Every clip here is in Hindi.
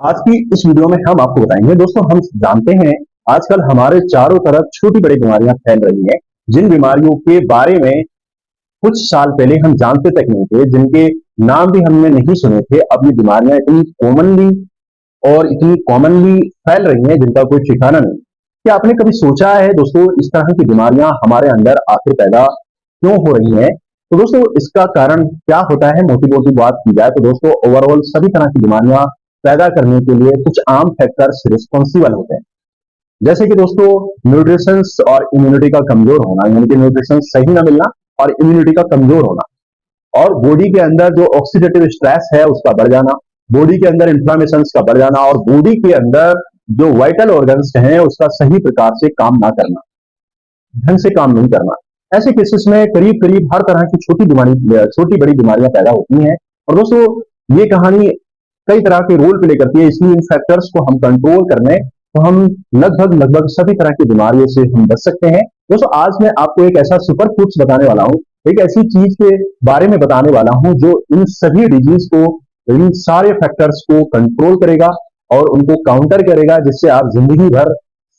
आज की इस वीडियो में हम आपको बताएंगे। दोस्तों, हम जानते हैं आजकल हमारे चारों तरफ छोटी बड़ी बीमारियां फैल रही हैं, जिन बीमारियों के बारे में कुछ साल पहले हम जानते तक नहीं थे, जिनके नाम भी हमने नहीं सुने थे। अब ये बीमारियां इतनी कॉमनली फैल रही हैं जिनका कोई ठिकाना नहीं। क्या आपने कभी सोचा है दोस्तों, इस तरह की बीमारियां हमारे अंदर आखिर पैदा क्यों हो रही हैं? तो दोस्तों, इसका कारण क्या होता है? मोटी मोटी बात की जाए तो दोस्तों, ओवरऑल सभी तरह की बीमारियां पैदा करने के लिए कुछ आम फैक्टर्स रिस्पॉन्सिबल होते हैं। जैसे कि दोस्तों, न्यूट्रिशन और इम्यूनिटी का कमजोर होना, यानी कि न्यूट्रिशन सही ना मिलना और इम्यूनिटी का कमजोर होना, और बॉडी के अंदर जो ऑक्सीडेटिव स्ट्रेस है उसका बढ़ जाना, बॉडी के अंदर इन्फ्लामेशन का बढ़ जाना, और बॉडी के अंदर जो वाइटल ऑर्गन्स हैं उसका सही प्रकार से काम ना करना, ढंग से काम नहीं करना। ऐसे केसेस में करीब करीब हर तरह की छोटी बड़ी बीमारियां पैदा होती हैं। और दोस्तों, ये कहानी कई तरह के रोल प्ले करती है, इसलिए इन फैक्टर्स को हम कंट्रोल करने तो हम लगभग सभी तरह की बीमारियों से हम बच सकते हैं। दोस्तों, आज मैं आपको एक ऐसा सुपर फूड्स बताने वाला हूं, एक ऐसी चीज के बारे में बताने वाला हूं जो इन सभी डिजीज को, इन सारे फैक्टर्स को कंट्रोल करेगा और उनको काउंटर करेगा, जिससे आप जिंदगी भर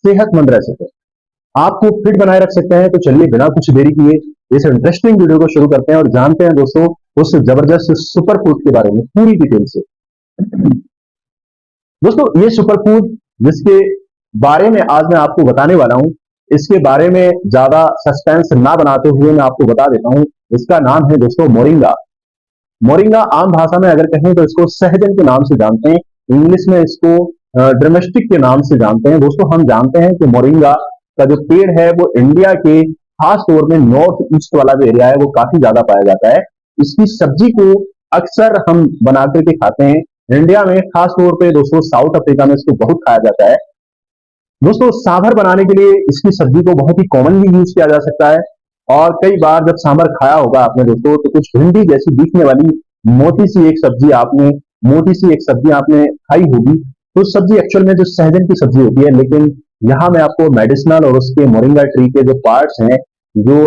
सेहतमंद रह सके, आपको फिट बनाए रख सकते हैं। तो चलिए, बिना कुछ देरी किए इस इंटरेस्टिंग वीडियो को शुरू करते हैं और जानते हैं दोस्तों उस जबरदस्त सुपर फूड के बारे में पूरी डिटेल से। दोस्तों, ये सुपर फूड जिसके बारे में आज मैं आपको बताने वाला हूं, इसके बारे में ज्यादा सस्पेंस ना बनाते हुए मैं आपको बता देता हूं। इसका नाम है दोस्तों मोरिंगा। मोरिंगा आम भाषा में अगर कहें तो इसको सहजन के नाम से जानते हैं, इंग्लिश में इसको ड्रमस्टिक के नाम से जानते हैं। दोस्तों, हम जानते हैं कि मोरिंगा का जो पेड़ है वो इंडिया के खास तौर में नॉर्थ ईस्ट वाला जो एरिया है वो काफी ज्यादा पाया जाता है। इसकी सब्जी को अक्सर हम बना करके खाते हैं। इंडिया में खास तौर पे दोस्तों साउथ अफ्रीका में इसको बहुत खाया जाता है। दोस्तों, सांभर बनाने के लिए इसकी सब्जी को बहुत ही कॉमनली यूज किया जा सकता है। और कई बार जब सांभर खाया होगा आपने दोस्तों, तो कुछ भिंडी जैसी दिखने वाली मोटी सी एक सब्जी आपने मोटी सी एक सब्जी आपने खाई होगी। तो सब्जी एक्चुअल में जो सहजन की सब्जी होती है, लेकिन यहाँ मैं आपको मेडिसिनल और उसके मोरिंगा ट्री के जो पार्ट्स हैं, जो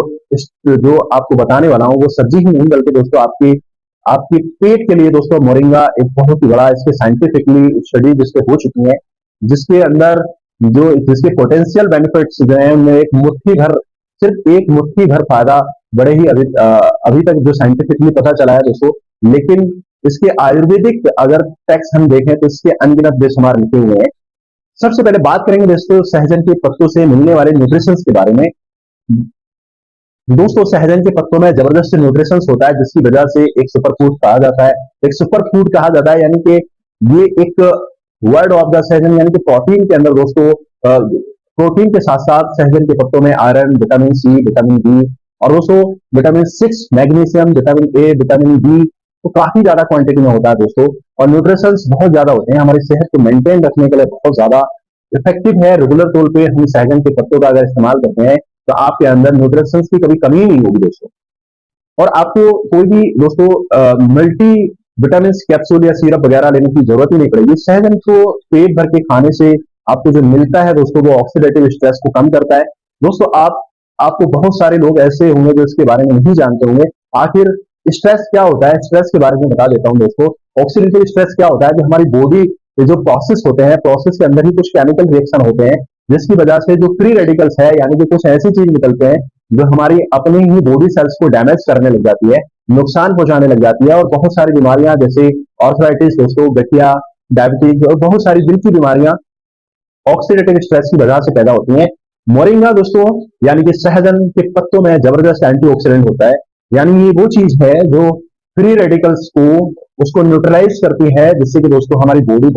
जो आपको बताने वाला हूँ, वो सब्जी ही नहीं बल्कि दोस्तों आपकी आपके पेट के लिए दोस्तों मोरिंगा एक बहुत ही बड़ा, इसके साइंटिफिकली स्टडी जिसके हो चुकी है, जिसके अंदर जिसके पोटेंशियल बेनिफिट्स जो है उनमें सिर्फ एक मुट्ठी भर फायदा बड़े ही अभी तक जो साइंटिफिकली पता चला है दोस्तों। लेकिन इसके आयुर्वेदिक अगर टेक्स्ट हम देखें तो इसके अनगिनत बेशुमार लिखे हुए हैं। सबसे पहले बात करेंगे दोस्तों सहजन के पत्तों से मिलने वाले न्यूट्रिशन के बारे में। दोस्तों, सहजन के पत्तों में जबरदस्त न्यूट्रिशन होता है, जिसकी वजह से एक सुपर फूड कहा जाता है। एक सुपर फूड कहा जाता है, यानी कि ये एक वर्ड ऑफ द सहजन, यानी कि प्रोटीन के अंदर दोस्तों प्रोटीन के साथ साथ सहजन के पत्तों में iron, vitamin C, vitamin B और दोस्तों vitamin 6, magnesium, vitamin A, vitamin B तो काफी ज्यादा क्वांटिटी में होता है दोस्तों। और न्यूट्रिशन बहुत ज्यादा होते हैं, हमारी सेहत को मेंटेन रखने के लिए बहुत ज्यादा इफेक्टिव है। रेगुलर तौर पे हम सहजन के पत्तों का अगर इस्तेमाल करते हैं तो आपके अंदर न्यूट्रिशन की कभी कमी नहीं होगी दोस्तों। और आपको कोई भी दोस्तों मल्टी विटामिन कैप्सूल या सिरप वगैरह लेने की जरूरत ही नहीं पड़ेगी। सहजन को पेट भर के खाने से आपको जो मिलता है दोस्तों, वो ऑक्सीडेटिव स्ट्रेस को कम करता है। दोस्तों, आपको बहुत सारे लोग ऐसे होंगे जो इसके बारे में नहीं जानते होंगे। आखिर स्ट्रेस क्या होता है? स्ट्रेस के बारे में बता देता हूं दोस्तों। ऑक्सीडेटिव स्ट्रेस क्या होता है? जो हमारी बॉडी के जो प्रोसेस होते हैं, प्रोसेस के अंदर ही कुछ केमिकल रिएक्शन होते हैं, जिसकी वजह से जो फ्री रेडिकल्स है, यानी कि कुछ ऐसी चीज निकलते हैं जो हमारी अपनी ही बॉडी सेल्स को डैमेज करने लग जाती है, नुकसान पहुंचाने लग जाती है। और बहुत सारी बीमारियां जैसे ऑर्थराइटिस दोस्तों, गठिया, डायबिटीज और बहुत सारी दिल की बीमारियां ऑक्सीडेटिव स्ट्रेस की वजह से पैदा होती हैं। मोरिंगा दोस्तों, यानी कि सहजन के पत्तों में जबरदस्त एंटीऑक्सीडेंट होता है, यानी ये वो चीज है जो फ्री रेडिकल्स को उसको न्यूट्रलाइज करती है, जिससे कि दोस्तों हमारी बॉडी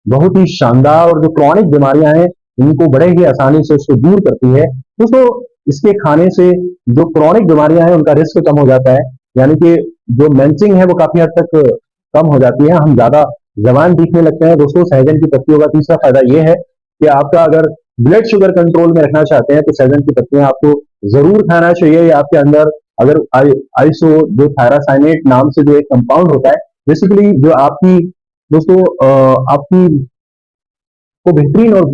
बहुत ही शानदार और जो क्रॉनिक बीमारियां हैं इनको बड़े ही आसानी से उसको दूर करती है। दोस्तों, इसके खाने से जो क्रॉनिक बीमारियां हैं उनका रिस्क कम हो जाता है, यानी कि जो मैंचिंग है वो काफी हद तक कम हो जाती है, हम ज्यादा जवान दिखने लगते हैं। दोस्तों, सहजन की पत्तियों का तीसरा फायदा यह है कि आपका अगर ब्लड शुगर कंट्रोल में रखना चाहते हैं तो सहजन की पत्तियां आपको जरूर खाना चाहिए। आपके अंदर अगर आइसो जो थायरासाइनेट नाम से जो एक कंपाउंड होता है, बेसिकली जो आपकी दोस्तों आपकी को बेहतरीन, और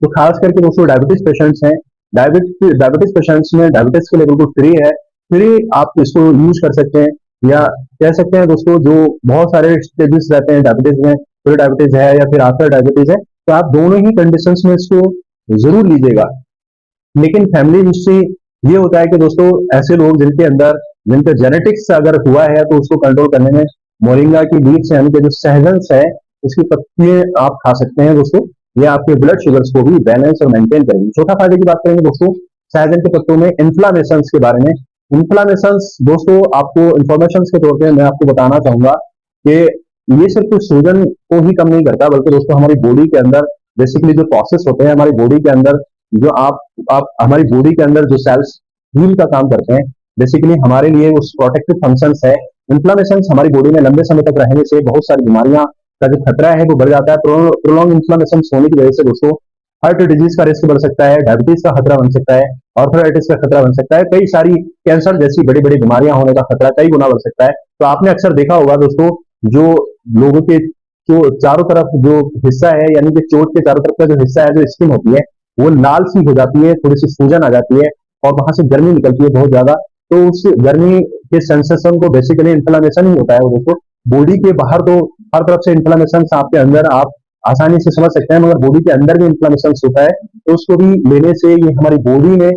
तो खास करके दोस्तों डायबिटीज पेशेंट्स हैं, डायबिटीज पेशेंट्स में डायबिटीज के लेवल को फ्री आप इसको यूज कर सकते हैं। या कह सकते हैं दोस्तों, जो बहुत सारे स्टेजेस रहते हैं डायबिटीज में, प्री डायबिटीज है या फिर आफ्टर डायबिटीज है, तो आप दोनों ही कंडीशंस में इसको जरूर लीजिएगा। लेकिन फैमिली हिस्ट्री ये होता है कि दोस्तों ऐसे लोग जिनके अंदर जिनके जेनेटिक्स अगर हुआ है तो उसको कंट्रोल करने में मोरिंगा की लीव्स यानी कि जो सहजन है उसकी पत्तियां आप खा सकते हैं दोस्तों। ये आपके ब्लड शुगर्स को भी बैलेंस और मेंटेन करेंगे। चौथा फायदे की बात करेंगे दोस्तों सहजन के पत्तों में इन्फ्लामेशन के बारे में। इन्फ्लामेशन दोस्तों आपको इंफॉर्मेशन के तौर पर मैं आपको बताना चाहूंगा कि ये सिर्फ सूजन को ही कम नहीं करता, बल्कि दोस्तों हमारी बॉडी के अंदर बेसिकली जो प्रोसेस होते हैं हमारी बॉडी के अंदर, जो आप हमारी बॉडी के अंदर जो सेल्स हील का काम करते हैं, बेसिकली हमारे लिए उस प्रोटेक्टिव फंक्शंस है। इन्फ्लामेशन हमारी बॉडी में लंबे समय तक रहने से बहुत सारी बीमारियां का जो खतरा है वो बढ़ जाता है। प्रोलॉन्ग इन्फ्लामेशन होने की वजह से दोस्तों हार्ट डिजीज का रिस्क बढ़ सकता है, डायबिटीज का खतरा बन सकता है, ऑर्थराइटिस का खतरा बन सकता है, कई सारी कैंसर जैसी बड़ी बड़ी बीमारियां होने का खतरा कई गुना बढ़ सकता है। तो आपने अक्सर देखा होगा दोस्तों जो लोगों के जो चारों तरफ जो हिस्सा है यानी कि चोट के चारों तरफ का जो हिस्सा है जो स्किन होती है वो लाल सी हो जाती है, थोड़ी सी सूजन आ जाती है और वहां से गर्मी निकलती है बहुत ज्यादा। तो उस गर्मी के सेंसेशन को बेसिकली इन्फ्लामेशन ही होता है वो दोस्तों। बॉडी के बाहर तो हर तरफ से इन्फ्लामेशन आपके अंदर आप आसानी से समझ सकते हैं, मगर बॉडी के अंदर भी इन्फ्लामेशन होता है तो उसको भी लेने से ये हमारी बॉडी में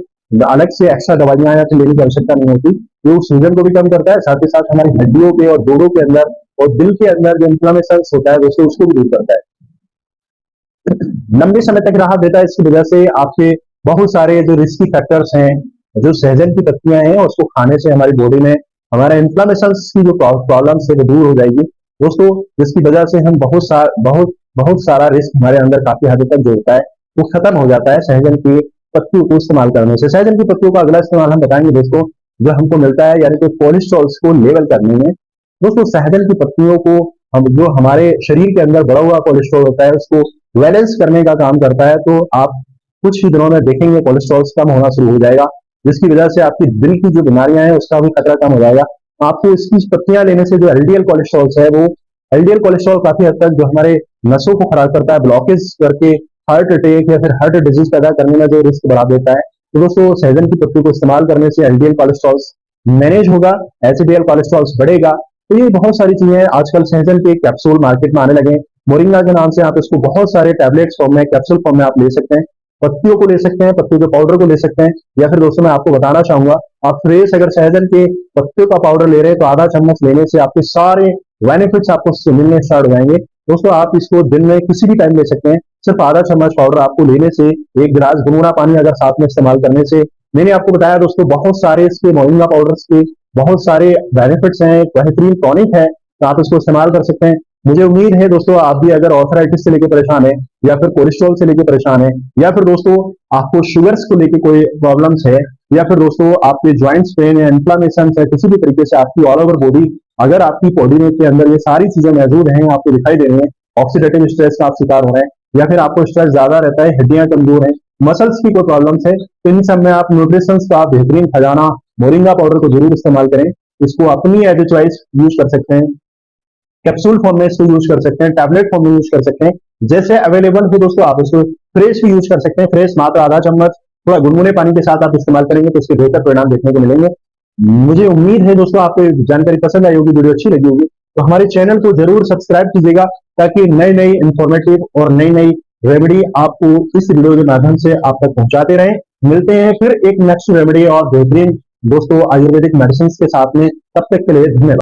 अलग से एक्स्ट्रा दवाइयां या फिर लेने की आवश्यकता नहीं होती। ये उस सूजन को भी कम करता है, साथ ही साथ हमारी हड्डियों के और जोड़ों के अंदर और दिल के अंदर जो इन्फ्लामेशन होता है दोस्तों उसको भी दूर करता है। लंबे समय तक राहत देता है। इसकी वजह से आपके बहुत सारे जो रिस्की फैक्टर्स हैं, जो सहजन की पत्तियां हैं उसको खाने से हमारी बॉडी में हमारे इन्फ्लामेशन की जो प्रॉब्लम है वो दूर हो जाएगी दोस्तों, जिसकी वजह से हम बहुत सारा रिस्क हमारे अंदर काफी हद तक जो होता है वो खत्म हो जाता है सहजन की पत्तियों को इस्तेमाल करने से। सहजन की पत्तियों का अगला इस्तेमाल हम बताएंगे दोस्तों जो हमको मिलता है यानी कि कोलेस्ट्रॉल को लेवल करने में। दोस्तों सहजन की पत्तियों को हम जो हमारे शरीर के अंदर बढ़ा हुआ कोलेस्ट्रॉल होता है उसको बैलेंस करने का काम करता है। तो आप कुछ ही दिनों में देखेंगे कोलेस्ट्रॉल कम होना शुरू हो जाएगा, जिसकी वजह से आपकी दिल की जो बीमारियां हैं उसका भी खतरा कम हो जाएगा। आपको इसकी पत्तियां लेने से जो एलडीएल कोलेस्ट्रॉल है वो एलडीएल कोलेस्ट्रॉल काफी हद तक जो हमारे नसों को खराब करता है, ब्लॉकेज करके हार्ट अटैक या फिर हार्ट डिजीज पैदा करने में जो रिस्क बढ़ा देता है। तो दोस्तों सहजन की पत्ती को इस्तेमाल करने से एलडीएल कोलेस्ट्रॉल मैनेज होगा, एचडीएल कोलेस्ट्रॉल बढ़ेगा। तो ये बहुत सारी चीजें आजकल सहजन के कैप्सूल मार्केट में आने लगे। मोरिंगा के नाम से आप इसको बहुत सारे टैबलेट्स फॉर्म में कैप्सूल फॉर्म में आप ले सकते हैं, पत्तियों को ले सकते हैं, पत्तियों के पाउडर को ले सकते हैं, या फिर दोस्तों मैं आपको बताना चाहूंगा आप फ्रेश अगर सहजन के पत्तियों का पाउडर ले रहे हैं तो आधा चम्मच लेने से आपके सारे बेनिफिट्स आपको मिलने स्टार्ट हो जाएंगे। दोस्तों आप इसको दिन में किसी भी टाइम ले सकते हैं, सिर्फ आधा चम्मच पाउडर आपको लेने से, एक गिलास गुनगुना पानी अगर साथ में इस्तेमाल करने से। मैंने आपको बताया दोस्तों बहुत सारे इसके मोरिंगा पाउडर्स के बहुत सारे बेनिफिट्स हैं, बेहतरीन टॉनिक है, तो आप इसको इस्तेमाल कर सकते हैं। मुझे उम्मीद है दोस्तों आप भी अगर ऑर्थराइटिस से लेकर परेशान है या फिर कोलेस्ट्रॉल से लेकर परेशान है या फिर दोस्तों आपको शुगर्स को लेकर कोई प्रॉब्लम्स है या फिर दोस्तों आपके ज्वाइंट्स पेन या इन्फ्लामेशन है, किसी भी तरीके से आपकी ऑल ओवर बॉडी अगर आपकी बॉडी के अंदर ये सारी चीजें मौजूद हैं, आपको दिखाई दे रही है, ऑक्सीडेटिव स्ट्रेस का आप शिकार हो रहे हैं या फिर आपको स्ट्रेस ज्यादा रहता है, हड्डियां कमजोर है, मसल्स की कोई प्रॉब्लम्स है, तो इन सब में आप न्यूट्रिशन का बेहतरीन खजाना मोरिंगा पाउडर को जरूर इस्तेमाल करें। इसको अपनी एज ए चॉइस यूज कर सकते हैं, कैप्सूल फॉर्म में इसको यूज कर सकते हैं, टैबलेट फॉर्म में यूज कर सकते हैं, जैसे अवेलेबल हो दोस्तों आप इसको फ्रेश भी यूज कर सकते हैं। फ्रेश मात्र आधा चम्मच थोड़ा गुनगुने पानी के साथ आप इस्तेमाल करेंगे तो इसके बेहतर परिणाम देखने को मिलेंगे। मुझे उम्मीद है दोस्तों आपको जानकारी पसंद आई होगी, वीडियो अच्छी लगी होगी, तो हमारे चैनल को जरूर सब्सक्राइब कीजिएगा ताकि नई नई इंफॉर्मेटिव और नई नई रेमेडी आपको इस वीडियो के माध्यम से आप तक पहुंचाते रहें। मिलते हैं फिर एक नेक्स्ट रेमेडी और बेहतरीन दोस्तों आयुर्वेदिक मेडिसिन के साथ में, तब तक के लिए धन्यवाद।